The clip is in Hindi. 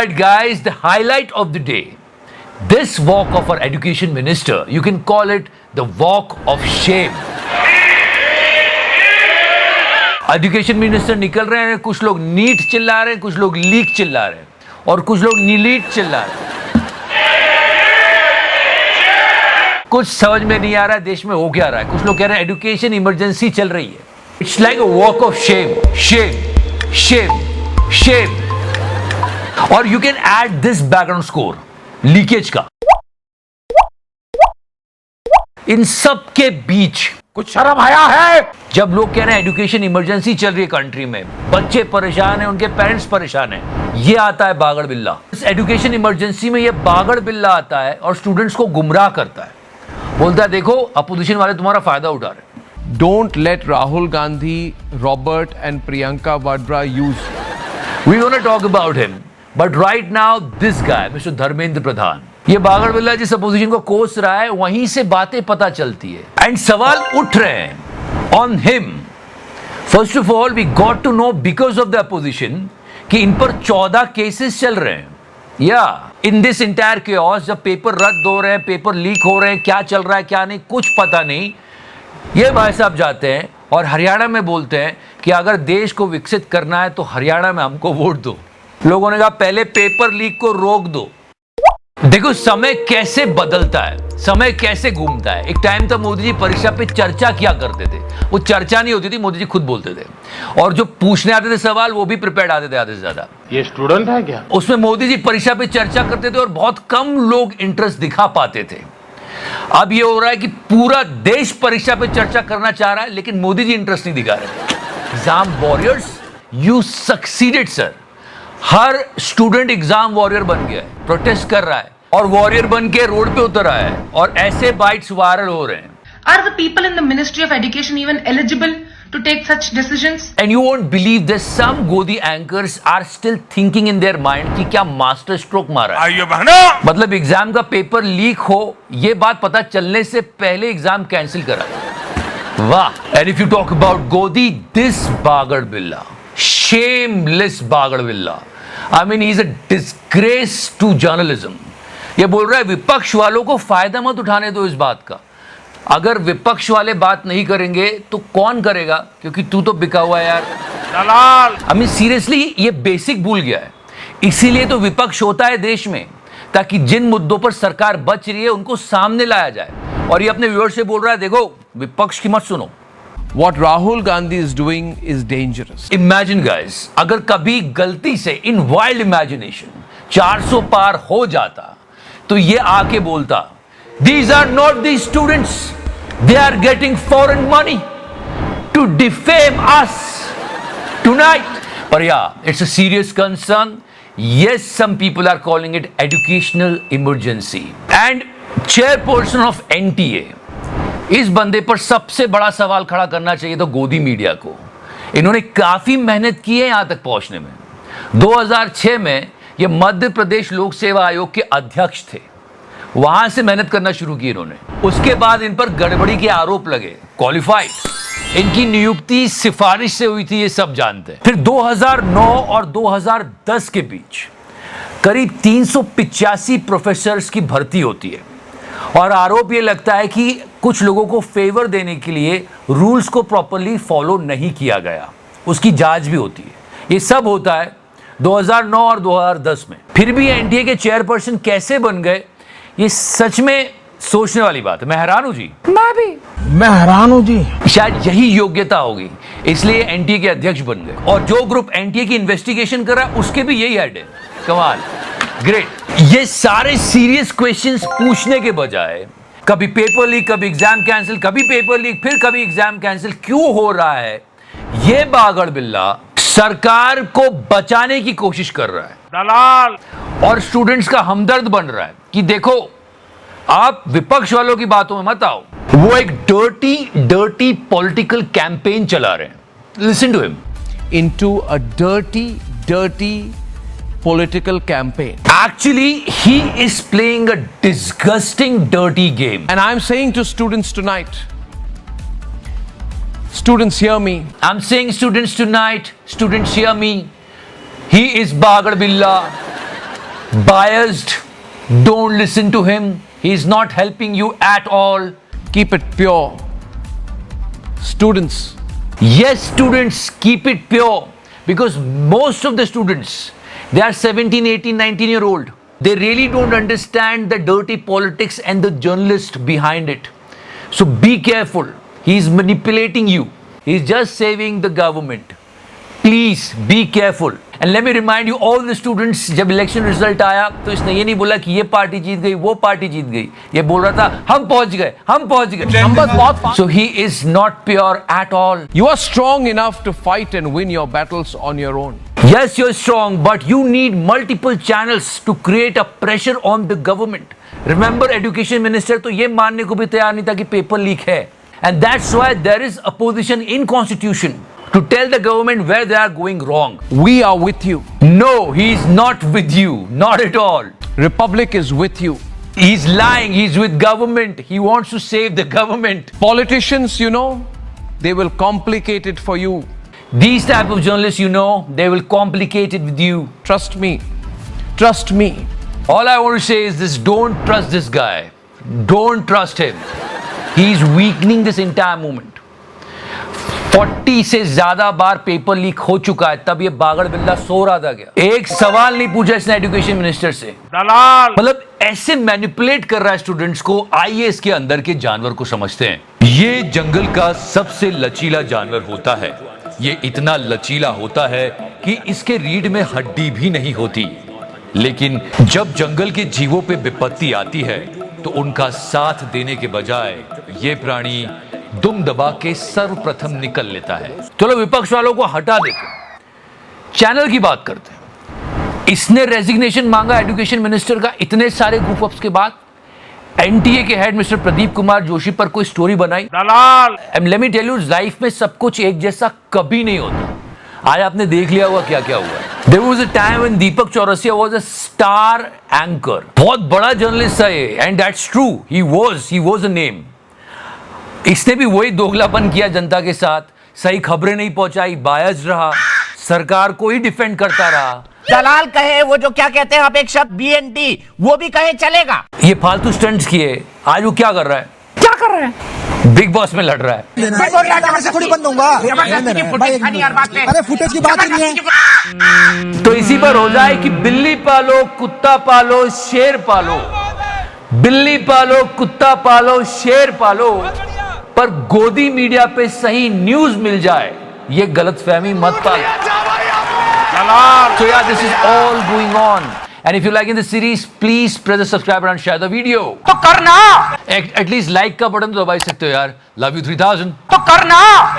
Alright guys, the highlight of the day. This walk of our education minister, you can call it the walk of shame. Education minister निकल रहे हैं, कुछ लोग नीट चिल्ला रहे हैं, कुछ लोग लीक चिल्ला रहे हैं और कुछ लोग नीलीट चिल्ला रहे हैं. कुछ समझ में नहीं आ रहा है देश में हो क्या रहा है. कुछ लोग कह रहे हैं एजुकेशन इमरजेंसी चल रही है. It's like a walk of shame, shame, shame, shame. और you can add this background score leakage का. इन सब के बीच कुछ शर्म आया है जब लोग कह रहे हैं एजुकेशन इमरजेंसी चल रही है कंट्री में, बच्चे परेशान हैं, उनके पेरेंट्स परेशान हैं. ये आता है बागड़ बिल्ला. इस एजुकेशन इमरजेंसी में ये बागड़ बिल्ला आता है और स्टूडेंट्स को गुमराह करता है. बोलता है देखो अपोजिशन वाले तुम्हारा फायदा उठा रहे हैं. Don't let Rahul Gandhi, Robert and Priyanka Vadra use. We want to talk about him, but right now this guy, Mr. Dharmendra Pradhan, ये बागड़ बिल्ला जिस अपोजिशन को कोस रहा है वहीं से बातें पता चलती है. एंड सवाल उठ रहे हैं on him. First of all we got to know because of the opposition कि इन पर 14 केसेस चल रहे हैं. या इन दिस इंटायर केओस, जब पेपर रद्द हो रहे हैं, पेपर लीक हो रहे हैं, क्या चल रहा है क्या नहीं कुछ पता नहीं. ये भाई साहब जाते हैं और हरियाणा में बोलते हैं कि अगर देश को विकसित करना है तो हरियाणा में हमको वोट दो. लोगों ने कहा पहले पेपर लीक को रोक दो. देखो समय कैसे बदलता है, समय कैसे घूमता है. एक टाइम था मोदी जी परीक्षा पे चर्चा किया करते थे. वो चर्चा नहीं होती थी, मोदी जी खुद बोलते थे. और जो पूछने आते थे सवाल वो भी प्रिपेयर्ड आते थे आधे से ज्यादा. ये स्टूडेंट है क्या? उसमें मोदी जी परीक्षा पे चर्चा करते थे और बहुत कम लोग इंटरेस्ट दिखा पाते थे. अब ये हो रहा है कि पूरा देश परीक्षा पे चर्चा करना चाह रहा है लेकिन मोदी जी इंटरेस्ट नहीं दिखा रहे. Exam warriors, you succeeded sir. Her student exam warrior बन गया है, प्रोटेस्ट कर रहा है और वॉरियर बन के रोड पे उतर आया है और ऐसे बाइट्स वायरल हो रहे हैं. Are the people in the Ministry of Education even eligible to take such decisions? And you won't believe that some Godi anchors are still thinking in their mind कि क्या मास्टर स्ट्रोक मारा है. आइए बहनों, मतलब एग्जाम का पेपर लीक हो ये बात पता चलने से पहले एग्जाम कैंसिल करा. वाह. And if you talk about Godi, this बागड़ बिल्ला, shameless बागड़ बिल्ला, I mean he's a disgrace to journalism. ये बोल रहा है विपक्ष वालों को फायदा मत उठाने दो इस बात का. अगर विपक्ष वाले बात नहीं करेंगे तो कौन करेगा, क्योंकि तू तो बिका हुआ है यार. दलाल. I mean सीरियसली ये बेसिक भूल गया है. इसीलिए तो विपक्ष होता है देश में, ताकि जिन मुद्दों पर सरकार बच रही है उनको सामने लाया जाए. और ये अपने व्यूअर्स से बोल रहा है देखो विपक्ष की मत सुनो. What Rahul Gandhi is doing is dangerous. Imagine guys, अगर कभी गलती से इन वाइल्ड इमेजिनेशन 400 पार हो जाता तो ये आके बोलता these are not the students, they are getting foreign money to defame us tonight. But yeah, it's a serious concern. Yes, some people are calling it educational emergency. And chairperson of NTA, इस बंदे पर सबसे बड़ा सवाल खड़ा करना चाहिए तो गोदी मीडिया को. इन्होंने काफी मेहनत की है यहां तक पहुंचने में. 2006 में ये मध्य प्रदेश लोक सेवा आयोग के अध्यक्ष थे. वहां से मेहनत करना शुरू की इन्होंने. उसके बाद इन पर गड़बड़ी के आरोप लगे. क्वालिफाइड, इनकी नियुक्ति सिफारिश से हुई थी, ये सब जानते हैं. फिर 2009 और 2010 के बीच करीब 385 प्रोफेसर्स की भर्ती होती है और आरोप ये लगता है कि कुछ लोगों को फेवर देने के लिए रूल्स को प्रॉपर्ली फॉलो नहीं किया गया. उसकी जांच भी होती है. ये सब होता है 2009 और 2010 में. फिर भी एनटीए के चेयरपर्सन कैसे बन गए, ये सच में सोचने वाली बात है. मैं हैरान हूं जी. मैं हैरान हूं जी. शायद यही योग्यता होगी, इसलिए एनटीए के अध्यक्ष बन गए. और जो ग्रुप एनटीए की इन्वेस्टिगेशन कर रहा है उसके भी यही हेड है. कमाल, ग्रेट. ये सारे सीरियस क्वेश्चंस पूछने के बजाय कभी पेपर लीक, कभी एग्जाम कैंसिल, कभी पेपर लीक, फिर कभी एग्जाम कैंसिल क्यों हो रहा है, ये बागड़ बिल्ला सरकार को बचाने की कोशिश कर रहा है. दलाल. और स्टूडेंट्स का हमदर्द बन रहा है कि देखो आप विपक्ष वालों की बातों में मत आओ. वो एक डर्टी पॉलिटिकल कैंपेन चला रहे हैं. Listen to him. Into a dirty political campaign. Actually, he is playing a disgusting, dirty game. And I'm saying to students tonight, students hear me. I'm saying students tonight, students hear me. He is Bagar Billa. biased. Don't listen to him. He's not helping you at all. Keep it pure. Students, Yes, students, keep it pure. Because most of the students, they are 17, 18, 19-year-old. They really don't understand the dirty politics and the journalist behind it. So be careful. He's manipulating you. He's just saving the government. Please be careful. And let me remind you, all the students, जब इलेक्शन रिजल्ट आया तो इसने ये नहीं बोला कि ये पार्टी जीत गई, वो पार्टी जीत गई. ये बोल रहा था हम पहुंच गए, हम पहुंच गए. numbers बहुत fast. So he is not pure at all. You are strong enough to fight and win your battles on your own. Yes, you're strong, but you need multiple channels to create a pressure on the government. Remember, education minister तो ये मानने को भी तैयार नहीं था कि पेपर लीक है. And that's why there is a position in constitution to tell the government where they are going wrong. We are with you. No, he's not with you. Not at all. Republic is with you. He's lying. He's with government. He wants to save the government. Politicians, you know, they will complicate it for you. These type of journalists, you know, they will complicate it with you. Trust me. Trust me. All I want to say is this: don't trust this guy. Don't trust him. He's weakening this entire movement. 40 से ज्यादा बार पेपर लीक हो चुका है, तब ये बागड़ बिल्ला सो रहा था क्या? एक सवाल नहीं पूछा इसने एजुकेशन मिनिस्टर से. दलाल मतलब ऐसे मैनिपुलेट कर रहा है स्टूडेंट्स को. आइए इसके अंदर के जानवर को समझते हैं. ये जंगल का सबसे लचीला जानवर होता है. ये इतना लचीला होता है कि इसके रीढ़ में हड्डी भी नहीं होती. लेकिन जब जंगल के जीवों पे विपत्ति आती है तो उनका साथ देने के बजाय ये प्राणी दुम दबा के सर्वप्रथम निकल लेता है. चलो विपक्ष वालों को हटा देते, चैनल की बात करते हैं. इसने रेजिग्नेशन मांगा एजुकेशन मिनिस्टर का इतने सारे ग्रुप अप्स के बाद. एनटीए के हेड मिस्टर प्रदीप कुमार जोशी पर कोई स्टोरी बनाई. दलाल and let me tell you, life में सब कुछ एक जैसा कभी नहीं होता. आज आपने देख लिया हुआ क्या क्या हुआ. There was a time when Deepak Chaurasia was a star anchor. बहुत बड़ा जर्नलिस्ट था ये, and that's true. He was a name. इसने भी वही दोगलापन किया जनता के साथ. सही खबरें नहीं पहुंचाई, बायस रहा, सरकार को ही डिफेंड करता रहा. दलाल कहे, वो जो क्या कहते हैं आप एक शब्द BNT, वो भी कहे चलेगा. ये फालतू स्टंट्स किए. आज वो क्या कर रहा है? क्या कर रहे हैं? बिग बॉस में लड़ रहा है. थोड़ी बंद दूंगा. अरे फुटेज की बात नहीं है. तो इसी पर हो जाए कि बिल्ली पालो, कुत्ता पालो, शेर पालो. बिल्ली पालो, कुत्ता पालो, शेर पालो, पर गोदी मीडिया पे सही न्यूज मिल जाए, ये गलतफहमी मत पालो. दलाल So yeah, this is all going on. And if you like in the series, please press the subscribe button and share the video. तो करना At least like का बटन तो दबा ही सकते हो यार. Love you 3000. तो करना